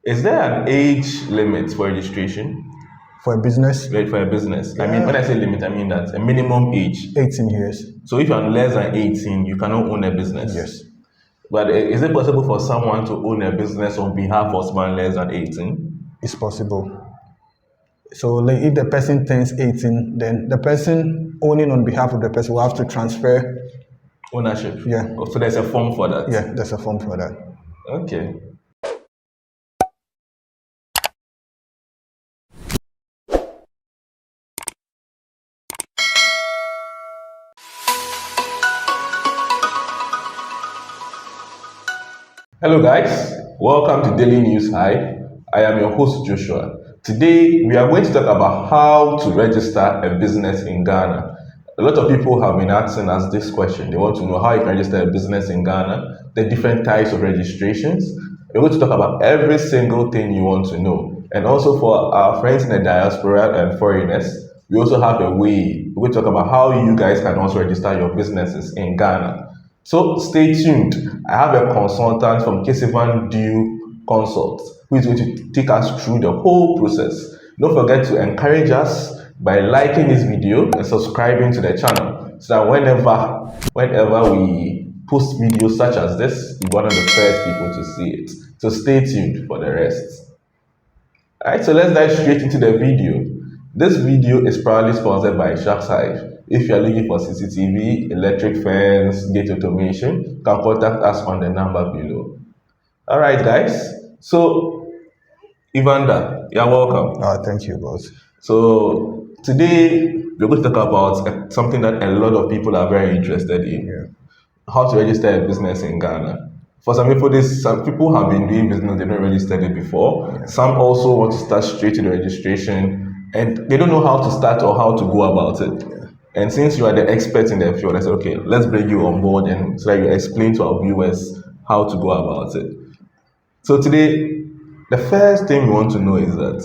Is there an age limit for registration? For a business, Right, for a business? I mean, when I say limit, I mean that a minimum age. 18 years. So if you're less than 18, you cannot own a business. Yes. But is it possible for someone to own a business on behalf of someone less than 18? It's possible. So like if the person turns 18, then the person owning on behalf of the person will have to transfer. Ownership? Yeah. Oh, so there's a form for that? Yeah, there's a form for that. Okay. Hello guys, welcome to Daily News High. I am your host Joshua. Today we are going to talk about how to register a business in Ghana. A lot of people have been asking us this question. They want to know how you can register a business in Ghana, the different types of registrations. We're going to talk about every single thing you want to know. And also for our friends in the diaspora and foreigners, we also have a way. We're going to talk about how you guys can also register your businesses in Ghana. So stay tuned. I have a consultant from Kesavan Dew Consult who is going to take us through the whole process. Don't forget to encourage us by liking this video and subscribing to the channel so that whenever we post videos such as this, you're one of the first people to see it. So stay tuned for the rest. Alright, so let's dive straight into the video. This video is proudly sponsored by SharkSide. If you are looking for CCTV, electric fence, gate automation, you can contact us on the number below. Alright guys, so Evander, you're welcome. Thank you, boss. So today we're going to talk about something that a lot of people are very interested in. Yeah. How to register a business in Ghana. For some people have been doing business, they've not registered it before. Yeah. Some also want to start straight to the registration and they don't know how to start or how to go about it. Yeah. And since you are the expert in the field, I said, okay, let's bring you on board and so that you explain to our viewers how to go about it. So today, the first thing we want to know is that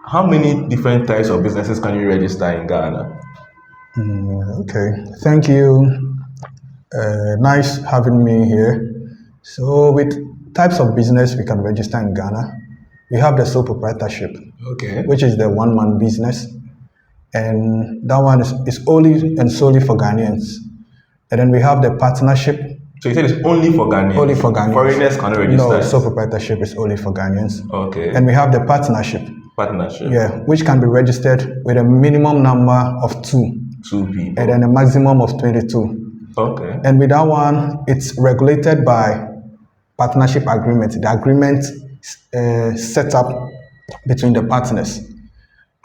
how many different types of businesses can you register in Ghana? Okay, thank you. Nice having me here. So with types of business we can register in Ghana, we have the sole proprietorship, Okay. which is the one-man business. And that one is only and solely for Ghanaians. And then we have the partnership. So you said it's only for Ghanaians? Only for Ghanaians. Foreigners cannot register? No, sole proprietorship is only for Ghanaians. Okay. And we have the partnership. Partnership? Yeah, which can be registered with a minimum number of 2. 2 people. And then a maximum of 22. Okay. And with that one, it's regulated by partnership agreement. The agreement set up between the partners.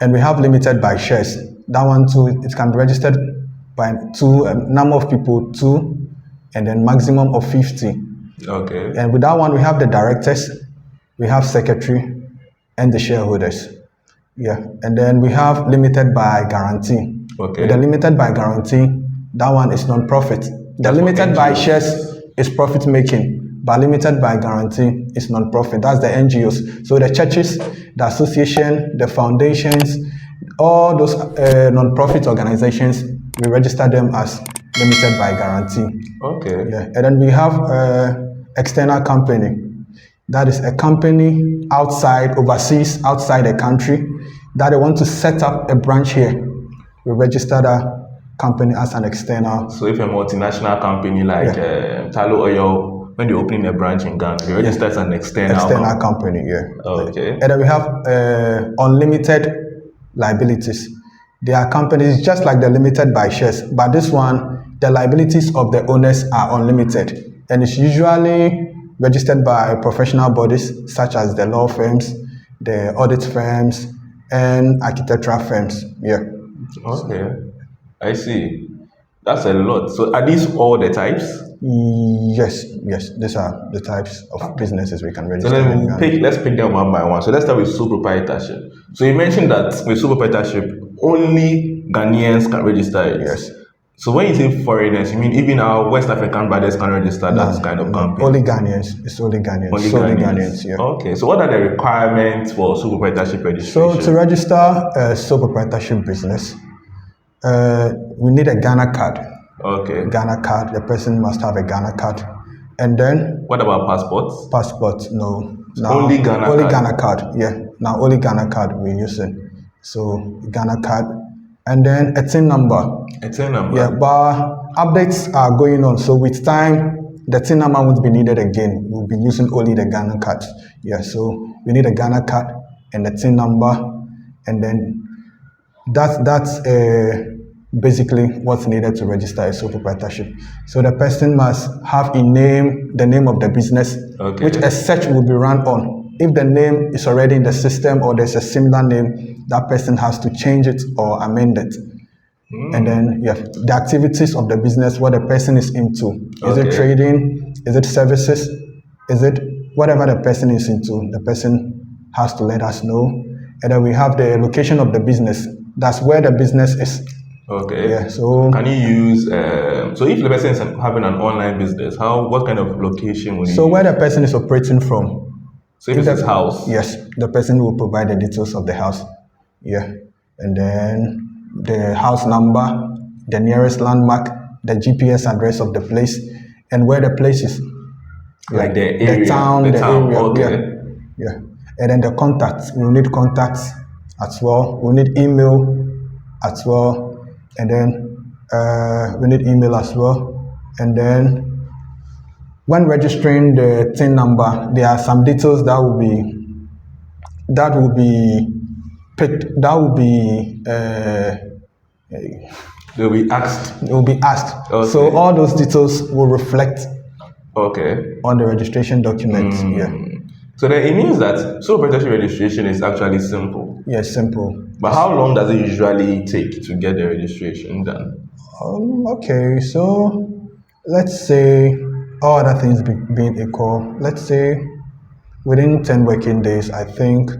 And we have limited by shares. That one too, it can be registered by number of people 2, and then maximum of 50. Okay. And with that one, we have the directors, we have secretary, and the shareholders. Yeah. And then we have limited by guarantee. Okay. With the limited by guarantee, that one is non-profit. The limited by shares is profit making. But limited by guarantee is non-profit. That's the NGOs. So the churches, the association, the foundations, all those non-profit organizations, we register them as limited by guarantee. Okay. Yeah. And then we have external company. That is a company overseas, outside the country, that they want to set up a branch here. We register that company as an external. So if a multinational company like Talo Oil, when they're opening a branch in Ghana, they register as an external company, yeah. Okay. And then we have unlimited liabilities. There are companies just like the limited by shares, but this one, the liabilities of the owners are unlimited. And it's usually registered by professional bodies such as the law firms, the audit firms, and architectural firms. Yeah. Okay. I see. That's a lot. So are these all the types? Yes. These are the types of businesses we can register. So let's pick them one by one. So let's start with sole proprietorship. So you mentioned that with sole proprietorship, only Ghanaians can register it. Yes. So when you say foreigners, you mean even our West African brothers can register that kind of company? Only Ghanaians. It's only Ghanaians. Only Ghanaians, yeah. Okay. So what are the requirements for sole proprietorship registration? So to register a sole proprietorship business, we need a Ghana card. Okay. Ghana card. The person must have a Ghana card. And then what about passports? Passport, no. Now, Only Ghana only card. Ghana card. Yeah. Now only Ghana card we're using. So Ghana card, and then a TIN number. A TIN number. Yeah, but updates are going on. So with time, the TIN number won't be needed again. We'll be using only the Ghana card. Yeah. So we need a Ghana card and the TIN number, and then that's basically what's needed to register a sole proprietorship. So the person must have a name, the name of the business, Okay. which a search will be run on. If the name is already in the system or there's a similar name, that person has to change it or amend it. And then the activities of the business, what the person is into. Is it Okay. trading? Is it services? Is it whatever the person is into? The person has to let us know. And then we have the location of the business. That's where the business is. Okay. Yeah. So Can you use so if the person is having an online business, what kind of location would you so use? where the person is operating from. So if it's his house. Yes, the person will provide the details of the house. Yeah. And then the house number, the nearest landmark, the GPS address of the place, and where the place is. Like the area. The town, the area. Okay. Yeah. And then the contacts. We need contacts as well. We need email as well. And then we need email as well. And then when registering the TIN number, there are some details that will be picked. That will be They'll be asked. So Okay. all those details will reflect Okay. on the registration document. Yeah. So then it means that sole proprietorship registration is actually simple. Yeah, simple. But how long does it usually take to get the registration done? Okay, so let's say all other things being equal, let's say within 10 working days, I think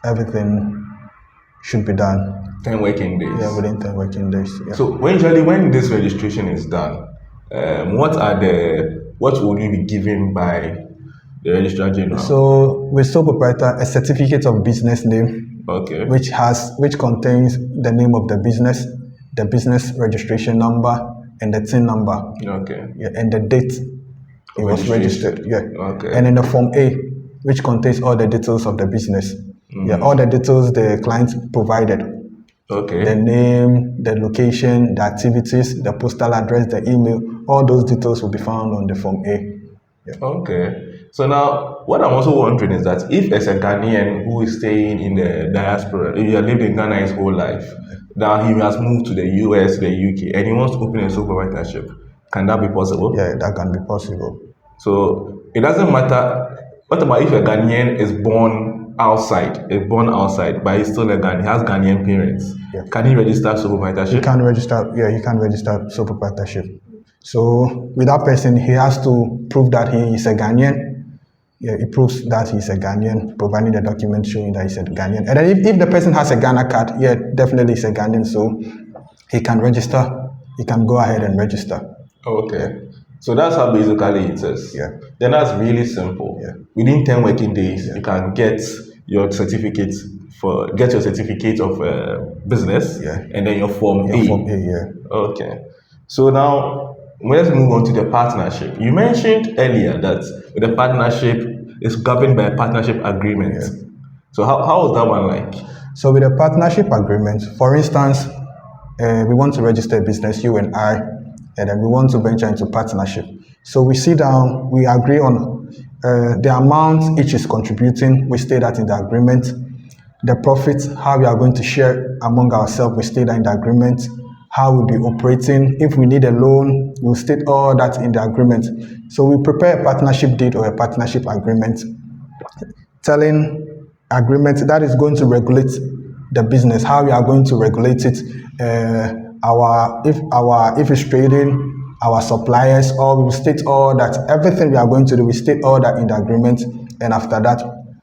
everything should be done. 10 working days. Yeah, within 10 working days. Yeah. So when this registration is done, what would you be given by the registrar general? So with sole proprietor, a certificate of business name, Okay. which contains the name of the business registration number, and the TIN number. Okay. Yeah, and the date it was Registration. registered. Yeah. Okay. And then the Form A, which contains all the details of the business. Yeah, all the details the client provided. Okay. The name, the location, the activities, the postal address, the email, all those details will be found on the Form A. Yeah. Okay. So now, what I'm also wondering is that if as a Ghanaian who is staying in the diaspora, if he has lived in Ghana his whole life, now he has moved to the US, the UK, and he wants to open a sole proprietorship, can that be possible? Yeah, that can be possible. So it doesn't matter. What about if a Ghanaian is born outside, but he's still a Ghanaian, he has Ghanaian parents? Yeah. Can he register sole He proprietorship? can register sole proprietorship. So with that person, he has to prove that he is a Ghanaian. Yeah, he proves that he's a Ghanaian, providing the document showing that he's a Ghanaian. And then if the person has a Ghana card, yeah, definitely he's a Ghanaian, so he can register. He can go ahead and register. Okay. So that's how basically it is. Yeah. Then that's really simple. Yeah. Within 10 working days, you can get your certificate of business. Yeah. And then your Form Yeah, A. Form A, yeah. Okay. So now let's move on to the partnership. You mentioned earlier that the partnership is governed by a partnership agreement. Yeah. So how is that one like? So with a partnership agreement, for instance, we want to register a business, you and I, and then we want to venture into partnership. So we sit down, we agree on the amount each is contributing, we state that in the agreement. The profits, how we are going to share among ourselves, we state that in the agreement. How we'll be operating. If we need a loan, we'll state all that in the agreement. So we prepare a partnership deed or a partnership agreement, telling agreement that is going to regulate the business, how we are going to regulate it, if it's trading, our suppliers, or we will state all that, everything we are going to do, we state all that in the agreement. And after that,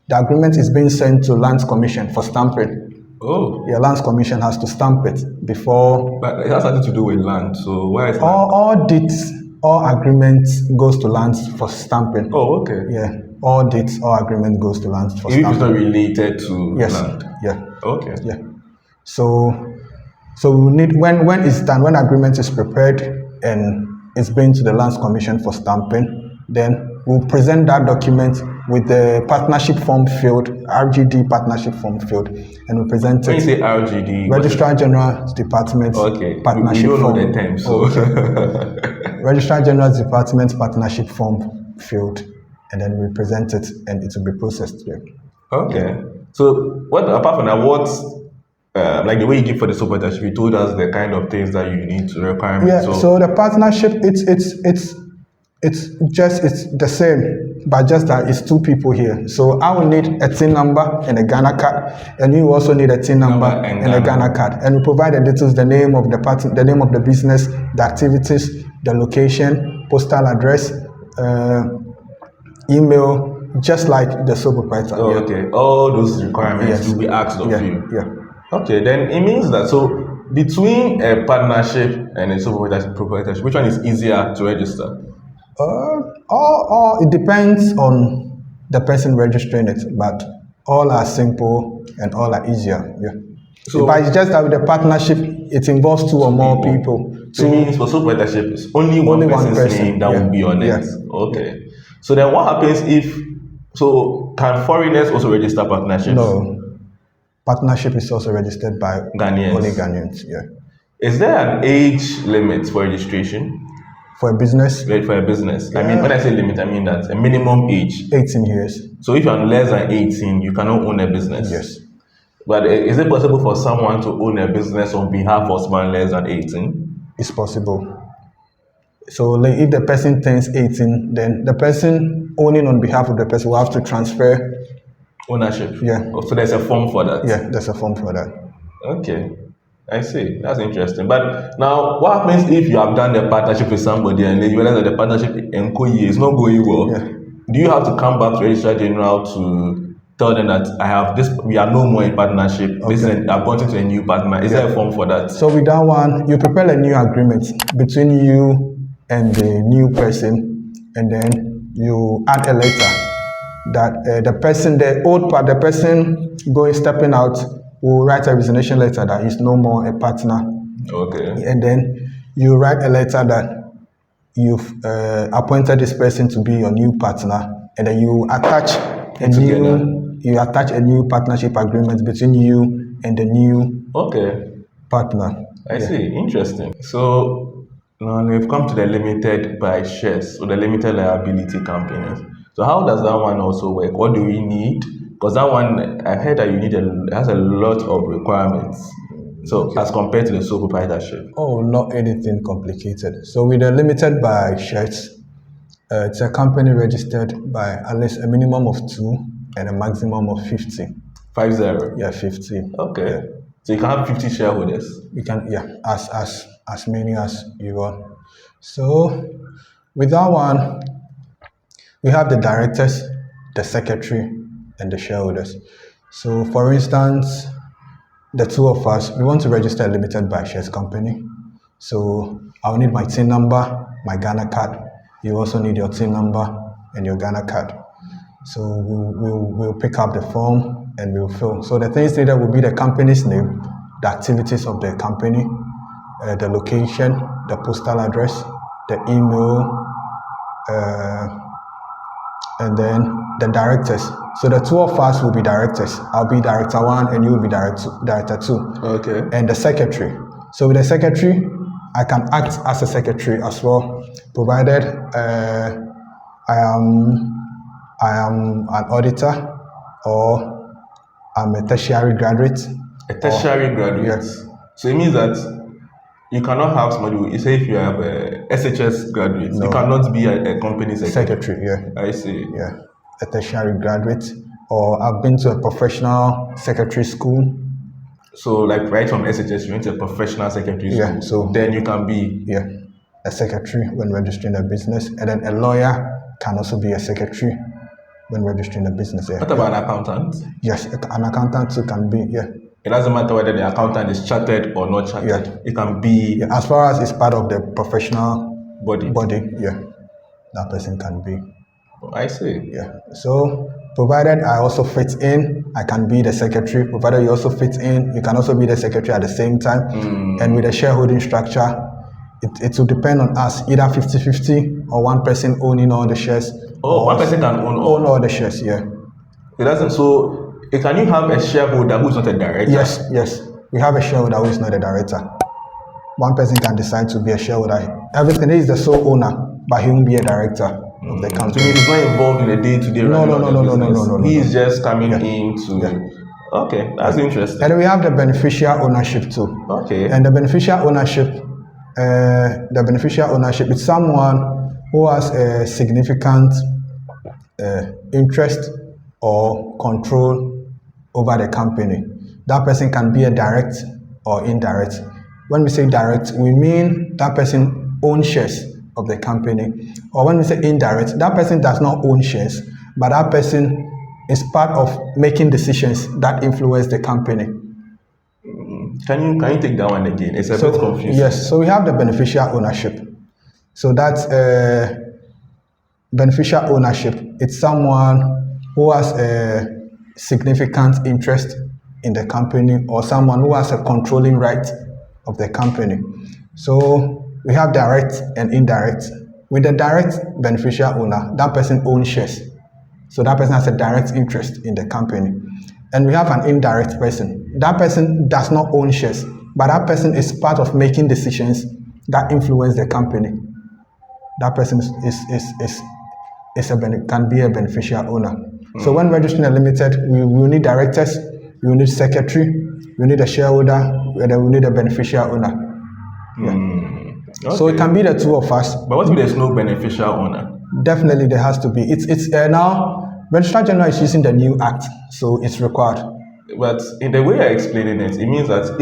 the agreement is being sent to Lands Commission for stamping. Oh. Yeah, Lands Commission has to stamp it before. But it has nothing to do with land. So why is that? All agreements goes to Lands for stamping. Oh, okay. Yeah, all agreement goes to Lands for If it's stamping. not related to Yes. land. Yeah. Okay. Yeah. So we need when it's done, when agreement is prepared and it's been to the Lands Commission for stamping, then we'll present that document with the partnership form field, RGD partnership form field, and we present When you it. say RGD, what is- Registrar General's Department okay, partnership we don't know form. the term, so Registrar General's Department partnership form field, and then we present it, and it will be processed there. okay. So what apart from that, what like the way you give for the sole proprietorship, you told us the kind of things that you need to require. Yeah. So the partnership, it's the same, but just that it's two people here. So I will need a TIN number and a Ghana card, and you also need a TIN number and a Ghana card. And we provide the details: the name of the party, the name of the business, the activities, the location, postal address, email, just like the sole proprietor. Oh, okay. All those requirements Yes. will be asked of you. Yeah. Okay, then it means that so between a partnership and a sole proprietorship, which one is easier to register? It depends on the person registering it, but all are simple and all are easier. Yeah. So- but it's just that with the partnership, it involves two or more people. So it means for sole proprietorship, it's only one person's name that will be on it. Yeah. Okay. So then what happens if can foreigners also register partnerships? No. Partnership is also registered by Ghanaians. only Ghanaians. Yeah. Is there an age limit for registration? For a business, For a business? I mean, when I say limit, I mean that a minimum age. 18 years. So if you're less than 18, you cannot own a business. Yes. But is it possible for someone to own a business on behalf of someone less than 18? It's possible. So like, if the person turns 18, then the person owning on behalf of the person will have to transfer. Ownership? Yeah. Oh, so there's a form for that? Yeah, there's a form for that. Okay. I see. That's interesting. But now, what happens if you have done the partnership with somebody and then you realize that the partnership is not going well? Yeah. Do you have to come back to Registrar General to tell them that I have this, we are no more in partnership, I've gone into a new partner? Is there a form for that? So with that one, you prepare a new agreement between you and the new person, and then you add a letter that the person stepping out will write a resignation letter that is no more a partner, Okay. and then you write a letter that you've appointed this person to be your new partner, and then you attach a new partnership agreement between you and the new Okay. partner. I see. Interesting. So now we've come to the limited by shares, so the limited liability companies. So how does that one also work? What do we need? Because that one, I heard that it has a lot of requirements. So as compared to the sole proprietorship. Oh, not anything complicated. So with the limited by shares, it's a company registered by at least a minimum of 2 and a maximum of 50. 50. Yeah, 50. Okay. Yeah. So you can have 50 shareholders. You can, yeah, as many as you want. So with that one, we have the directors, the secretary, and the shareholders. So for instance, the two of us, we want to register a limited by shares company. So I'll need my TIN number, my Ghana card. You also need your TIN number and your Ghana card. So we'll pick up the form and we'll fill. So the things needed will be the company's name, the activities of the company, the location, the postal address, the email, and then the directors. So the two of us will be directors. I'll be director 1 and you will be director 2. Okay. And the secretary. So with the secretary, I can act as a secretary as well, provided I am an auditor or I'm a tertiary graduate. A tertiary graduate. Yes. So it means that you cannot have somebody who, say if you have a SHS graduate, No. you cannot be a company secretary. Secretary, yeah. I see. Yeah. A tertiary graduate, or I've been to a professional secretary school. So like right from SHS, you went to a professional secretary school. Yeah, so- then you can be. Yeah, a secretary when registering a business, and then a lawyer can also be a secretary when registering a business. Yeah. What about an accountant? Yes, an accountant too can be. Yeah. It doesn't matter whether the accountant is chartered or not chartered. Yeah. It can be Yeah, as far as it's part of the professional body. body, yeah, that person can be. I see. Yeah. So provided I also fit in, I can be the secretary. Provided you also fit in, you can also be the secretary at the same time. And with the shareholding structure, it will depend on us, either 50-50 or one person owning all the shares, Oh, one person can own all. own all the shares. Yeah. It doesn't. So, can you have a shareholder who is not a director? Yes. We have a shareholder who is not a director. One person can decide to be a shareholder. Everything is the sole owner, but he won't be a director of the So company. he's not involved in the day-to-day No, running no, of no, the no, no, business. no, no, no, He no. is just coming Yeah. in to. Yeah. Okay, that's interesting. And then we have the beneficial ownership too. Okay. And the beneficial ownership, is someone who has a significant interest or control over the company. That person can be a direct or indirect. When we say direct, we mean that person owns shares of the company. Or when we say indirect, that person does not own shares, but that person is part of making decisions that influence the company. Can you take that one again? It's a bit confusing. Yes, so we have the beneficial ownership. So that's beneficial ownership. It's someone who has a significant interest in the company or someone who has a controlling right of the company. So we have direct and indirect. With the direct beneficial owner, that person owns shares. So that person has a direct interest in the company. And we have an indirect person. That person does not own shares, but that person is part of making decisions that influence the company. That person can be a beneficial owner. So when registering a limited, we will need directors, we will need secretary, we need a shareholder, and then we need a beneficial owner. Okay. So it can be the two of us. But what if there's no beneficial owner? Definitely there has to be. It's now Registrar General is using the new act, so it's required. But in the way you're explaining it, it means that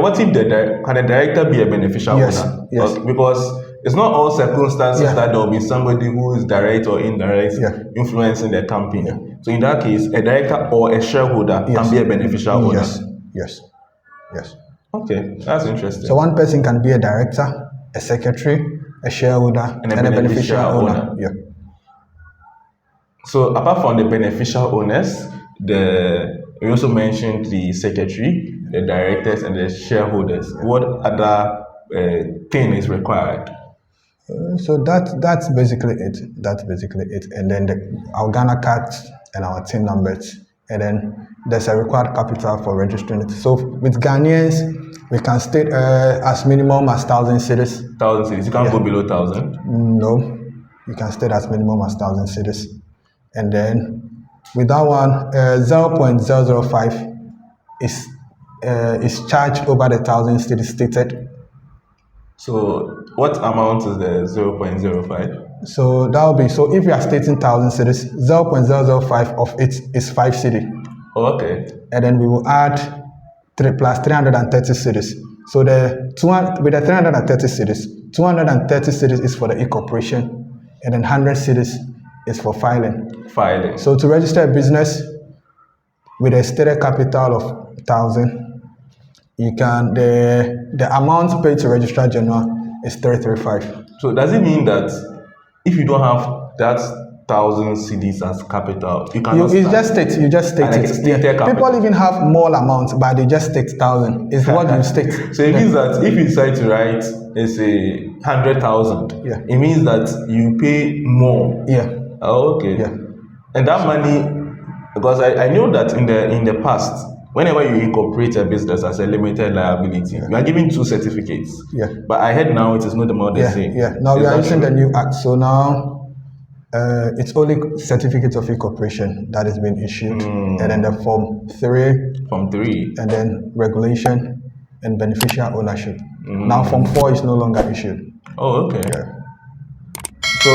what if can the director be a beneficial Yes, owner? yes. Because it's not all circumstances Yeah. that there will be somebody who is direct or indirect Yeah. influencing the company. So in that case, a director or a shareholder can be a beneficial owner. Yes. Okay, that's interesting. So one person can be a director, a secretary, a shareholder, and a beneficial owner. Yeah. So apart from the beneficial owners, we also mentioned the secretary, the directors, and the shareholders. What other thing is required? So that's basically it. And then our Ghana cards and our TIN numbers. And then there's a required capital for registering it. So with Ghanaians, we can state as minimum as 1,000 cedis. 1,000 cedis. You can't go below 1,000. No, you can state as minimum as 1,000 cedis. And then with that one, 0.005 is charged over the 1,000 cedis stated. So what amount is the 0.05? So that will be, so if you are stating 1,000 cedis, 0.005 of it is 5 cedi. Oh, okay. And then we will add 3 plus 330 cedis. So with the 330 cedis, 230 cedis is for the e-corporation, and then 100 cedis is for filing. So to register a business with a stated capital of 1,000, you can the amount paid to Registrar General is 335. So does it mean that if you don't have that 1,000 cedis as capital, you cannot You just state it. People even have more amounts, but they just state 1,000. It's what you state. So it means that if you decide to write, let's say 100,000, it means that you pay more. Yeah. Oh, okay. Yeah. And that money, because I know that in the past, whenever you incorporate a business as a limited liability, you are given 2 certificates. Yeah. But I heard now it is not the same. Yeah. Now we are using the new act. So now it's only certificate of incorporation that is being issued, and then the form 3, and then regulation and beneficial ownership. Now form 4 is no longer issued. Oh, okay. Yeah. So,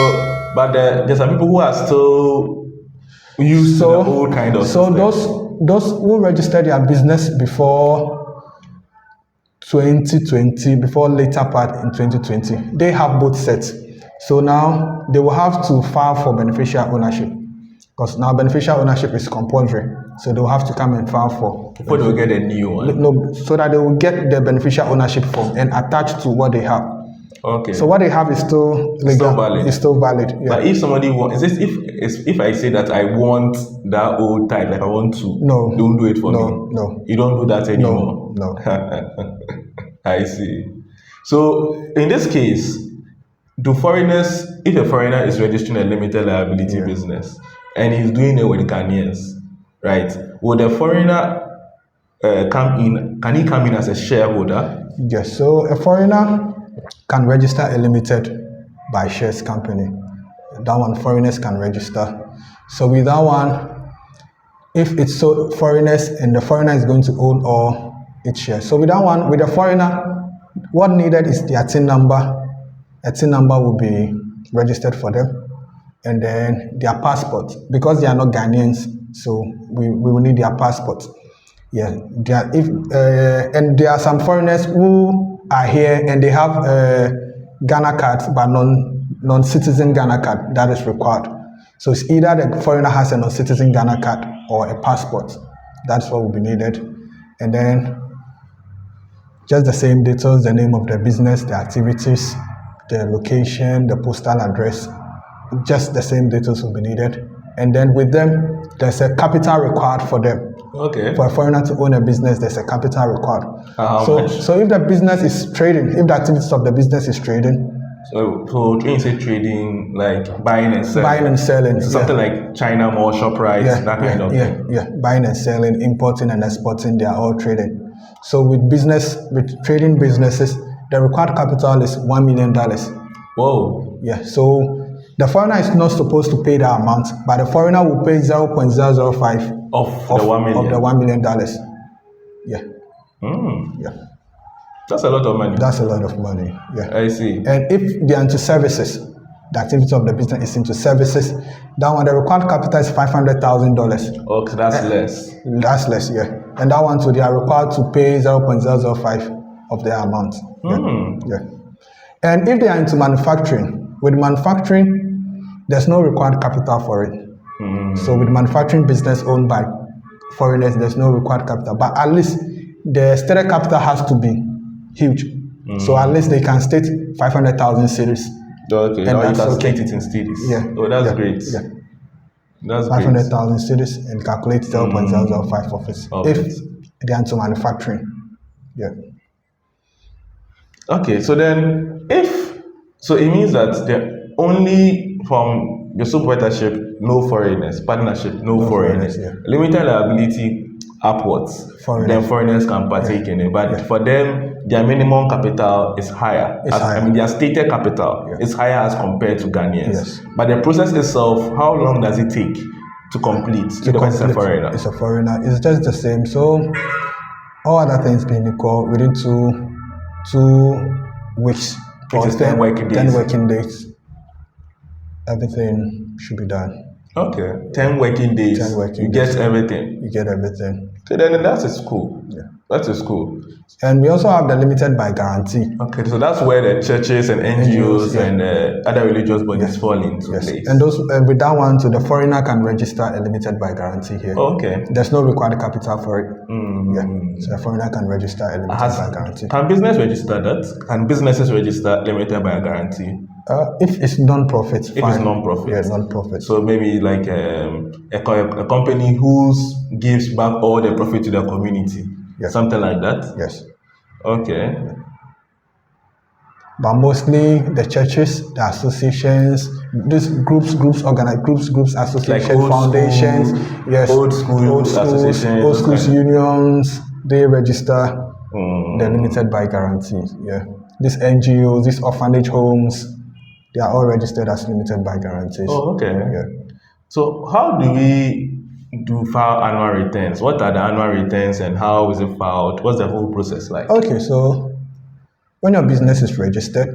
but there's some people who are still used to the old kind of system. Those who registered their business before 2020, before later part in 2020, they have both sets. So now they will have to file for beneficial ownership, because now beneficial ownership is compulsory. So they will have to come and file for. Before they will get a new one? No, so that they will get the beneficial ownership form and attach to what they have. Okay. So what they have is still legal. Still valid. It's still valid. Yeah. But if somebody wants, if I say that I want that old type, like I want to, don't do it for me. No. You don't do that anymore. No. I see. So in this case, do foreigners, if a foreigner is registering a limited liability business and he's doing it with Ghanaians, right? Will the foreigner come in? Can he come in as a shareholder? Yes, so a foreigner can register a limited by shares company. That one, foreigners can register. So with that one, if it's so foreigners and the foreigner is going to own all its shares. So with that one, with the foreigner, what needed is their TIN number. A TIN number will be registered for them, and then their passport, because they are not Ghanaians, so we will need their passport. Yeah, and there are some foreigners who are here and they have Ghana cards, but non-citizen Ghana card that is required. So it's either the foreigner has a non-citizen Ghana card or a passport. That's what will be needed, and then just the same details: the name of the business, the activities, the location, the postal address. Just the same details will be needed, and then with them, there's a capital required for them. Okay. For a foreigner to own a business, there's a capital required. How so, much? So if the business is trading, if the activities of the business is trading, so when you say trading, like buying and selling, so something like China Mall, ShopRite, that kind of thing. Yeah, buying and selling, importing and exporting, they are all trading. So with trading businesses, the required capital is $1 million. Whoa. Yeah, so the foreigner is not supposed to pay that amount, but the foreigner will pay 0.005 of the $1 million. Of the $1 million. Yeah. Yeah. That's a lot of money. That's a lot of money. Yeah. I see. And if they are into services, the activity of the business is into services, that one, the required capital is $500,000. Okay, that's less. That's less, yeah. And that one too, they are required to pay 0.005 of their amount. Yeah. And if they are into manufacturing, with manufacturing, there's no required capital for it. So with manufacturing business owned by foreigners, there's no required capital. But at least the stated capital has to be huge. So at least they can state 500,000 cedis. Okay, now you can state it in cedis. Yeah. Oh, that's great. Yeah. That's 500,000 cedis and calculate 0.005 of it. If they are into manufacturing. Yeah. Okay, so then so it means that the only from the sole proprietorship, no foreigners, partnership, no foreigners, limited liability upwards, then foreigners can partake in it. But for them, their minimum capital is higher. I mean, their stated capital is higher as compared to Ghanaians. Yes. But the process itself, how long does it take to complete? Because it's a foreigner. It's a foreigner. It's just the same. So all other things being equal, within two weeks or 10 working days. 10 working days, everything should be done. Okay, 10 working days. 10 working you days. Get everything. You get everything. Okay, then that is cool. Yeah. That is cool. And we also have the limited by guarantee. Okay, so that's where the churches and NGOs and other religious bodies fall into place. And those with that one, so the foreigner can register a limited by guarantee here. Okay. There's no required capital for it. Yeah. So the foreigner can register a limited by guarantee. Can business register that? Can businesses register limited by guarantee? If it's non-profit, if it's non-profit. Yeah, non-profit. So maybe like a company who gives back all the profit to the community. Yes. Something like that? Yes. Okay. But mostly the churches, the associations, these groups, associations, like foundations, old school associations, old schools, unions, they register the limited by guarantee. Yeah. These NGOs, these orphanage homes, they are all registered as limited by guarantees. Oh, okay. Yeah. So how do we file annual returns? What are the annual returns and how is it filed? What's the whole process like? Okay, so when your business is registered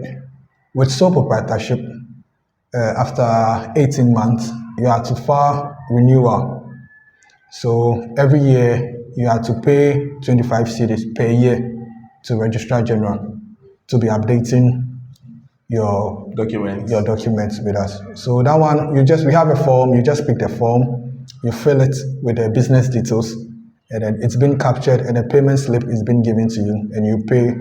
with sole proprietorship, after 18 months, you have to file renewal. So every year you have to pay 25 cedis per year to Registrar General to be updating your documents with us. So that one, we have a form, you just pick the form, you fill it with the business details, and then it's been captured and a payment slip is been given to you, and you pay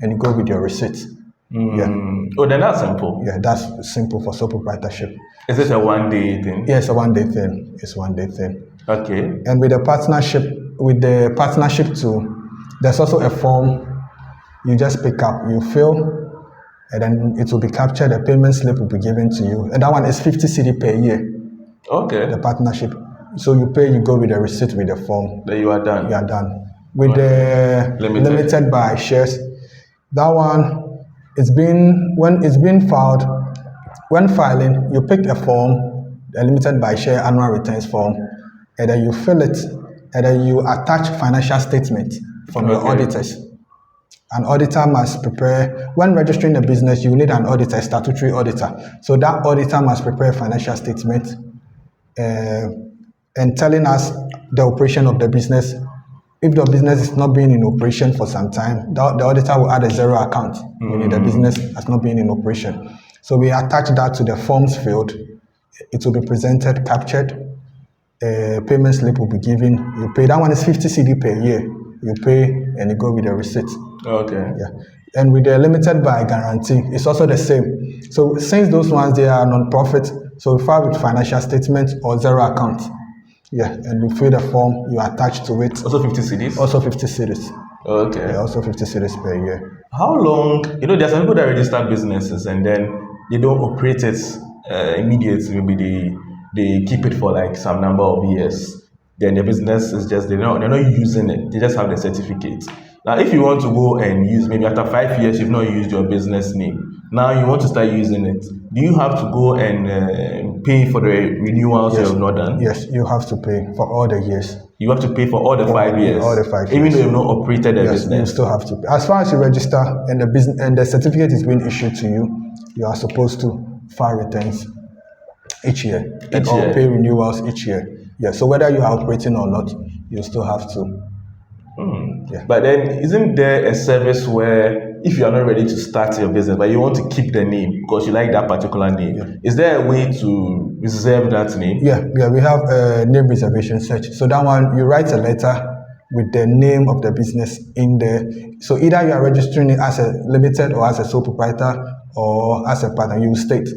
and you go with your receipt. Yeah. Oh, then that's simple. Yeah, that's simple for sole proprietorship. Is it a one-day thing? Yeah, it's a one-day thing. It's one-day thing. Okay. And with the partnership too, there's also a form you just pick up, you fill, and then it will be captured. A payment slip will be given to you, and that one is 50 cedi per year. Okay. The partnership. So you pay, you go with the receipt with the form. Then you are done. You are done. With the limited by shares, that one, when it's been filed, when filing, you pick a form, a limited by share annual returns form, and then you fill it, and then you attach financial statement from your auditors. An auditor must prepare, when registering a business, you need an auditor, a statutory auditor. So that auditor must prepare a financial statement and telling us the operation of the business. If the business is not being in operation for some time, the auditor will add a zero account, meaning the business has not been in operation. So we attach that to the forms field. It will be presented, captured. A payment slip will be given. You pay. That one is 50 cedi per year. You pay and you go with the receipt. Okay. Yeah. And with the limited by guarantee, it's also the same. So since those ones, they are non-profit, so we file with financial statement or zero account. Yeah, and you fill the form, you attach to it. Also 50 cedis? Also 50 cedis. Okay. Yeah, also 50 cedis per year. How long, there's some people that register businesses and then they don't operate it immediately. Maybe they keep it for like some number of years. Then the business is just, they're not using it. They just have the certificate. Now, if you want to go and use, maybe after 5 years, you've not used your business name. Now you want to start using it. Do you have to go and pay for the renewals you have not done? Yes, you have to pay for all the years. You have to pay for all the 5 years? All the 5 years. Even though you've not operated a business? You still have to pay. As far as you register and the business and the certificate is being issued to you, you are supposed to file returns each year. Or pay renewals each year. Yeah, so whether you are operating or not, you still have to. Yeah. But then, isn't there a service where if you are not ready to start your business, but you want to keep the name because you like that particular name, is there a way to reserve that name? Yeah, we have a name reservation search. So that one, you write a letter with the name of the business in there. So either you are registering it as a limited or as a sole proprietor or as a partner. You state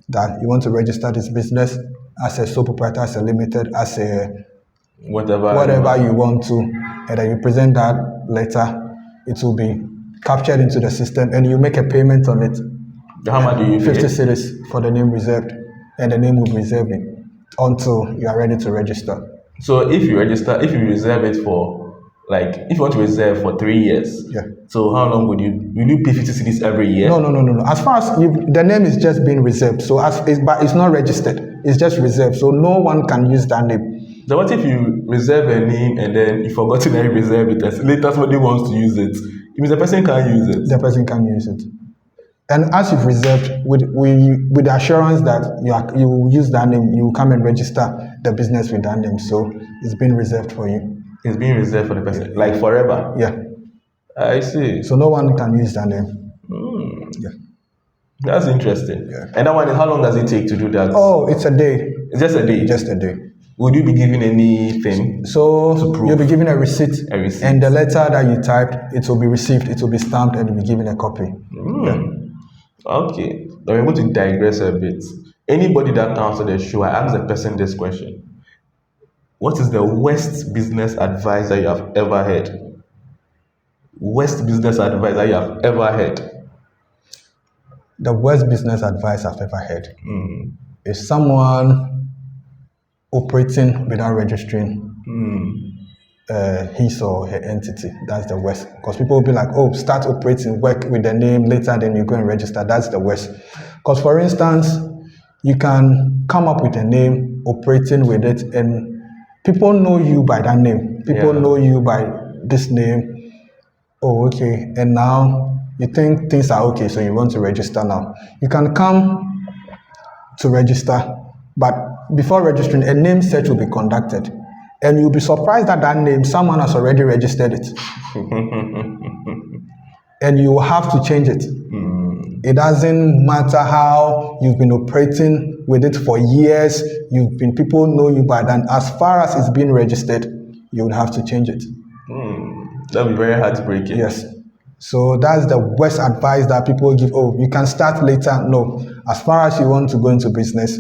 that you want to register this business as a sole proprietor, as a limited, as a whatever you want to, and then you present that letter. It will be captured into the system, and you make a payment on it. How much do you pay? 50 cedis for the name reserved, and the name will be reserved until you are ready to register. So if you reserve it for, like, if you want to reserve for 3 years, so how long will you pay 50 cedis every year? No. As far as the name is just being reserved, so but it's not registered. It's just reserved, so no one can use that name. So what if you reserve a name and then you forgot to reserve it? Later somebody wants to use it. It means the person can't use it. The person can't use it. And as you've reserved, with the assurance that you will use that name, you will come and register the business with that name. So it's been reserved for you. It's being reserved for the person, like forever? Yeah. I see. So no one can use that name. Yeah. That's interesting. Yeah. And that one, how long does it take to do that? Oh, it's a day. It's just a day? Just a day. Would you be given anything? So you'll be given a receipt. A receipt. And the letter that you typed, it will be received, it will be stamped, and you'll be given a copy. Yeah. Okay. Now we're going to digress a bit. Anybody that comes to the show, I ask the person this question. What is the worst business advice that you have ever heard? Worst business advice that you have ever heard? The worst business advice I've ever heard is someone operating without registering his or her entity. That's the worst. Because people will be like, oh, start operating, work with the name, later then you go and register. That's the worst. Because for instance, you can come up with a name, operating with it, and people know you by that name. People know you by this name. Oh, okay. And now you think things are okay, so you want to register now. You can come to register, but before registering, a name search will be conducted. And you'll be surprised that name, someone has already registered it. And you will have to change it. It doesn't matter how you've been operating with it for years, people know you by that. As far as it's been registered, you would have to change it. That'll be very heartbreaking. Yes. So that's the worst advice that people give. Oh, you can start later. No. As far as you want to go into business,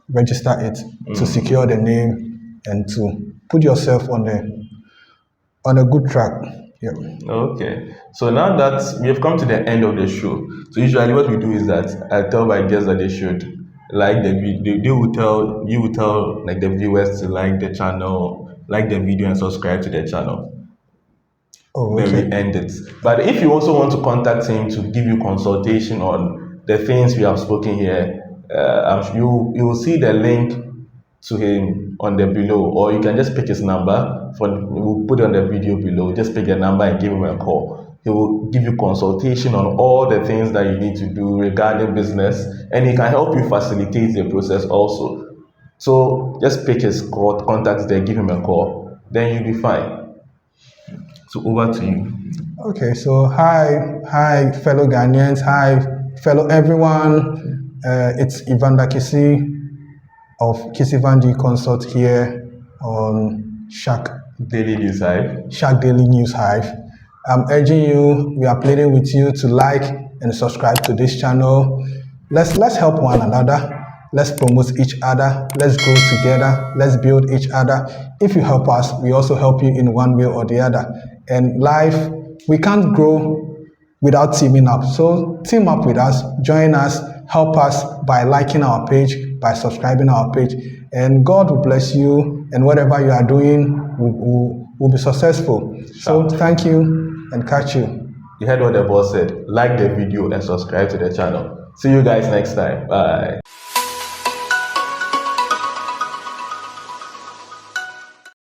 register it to secure the name and to put yourself on a good track. Yeah. Okay. So now that we have come to the end of the show, so usually what we do is that I tell my guests that they should like the video. They will tell you will tell like the viewers to like the channel, like the video, and subscribe to the channel. Oh, Then okay. we end it. But if you also want to contact him to give you consultation on the things we have spoken here, you will see the link to him on the below, or you can just pick his number. We'll put it on the video below. Just pick the number and give him a call. He will give you consultation on all the things that you need to do regarding business, and he can help you facilitate the process also. So just pick his contacts there, give him a call, then you'll be fine. So over to you. Okay, so hi, fellow Ghanaians, hi, fellow everyone. It's Evander Kisi of Kisi Vandi Consult here on Daily News Hive. Shark Daily News Hive. I'm urging you, we are pleading with you to like and subscribe to this channel. Let's help one another. Let's promote each other. Let's grow together. Let's build each other. If you help us, we also help you in one way or the other. And life, we can't grow without teaming up. So team up with us, join us, help us by liking our page, by subscribing our page, and God will bless you, and whatever you are doing will be successful. So thank you and catch you. You heard what the boss said. Like the video and subscribe to the channel. See you guys next time. Bye.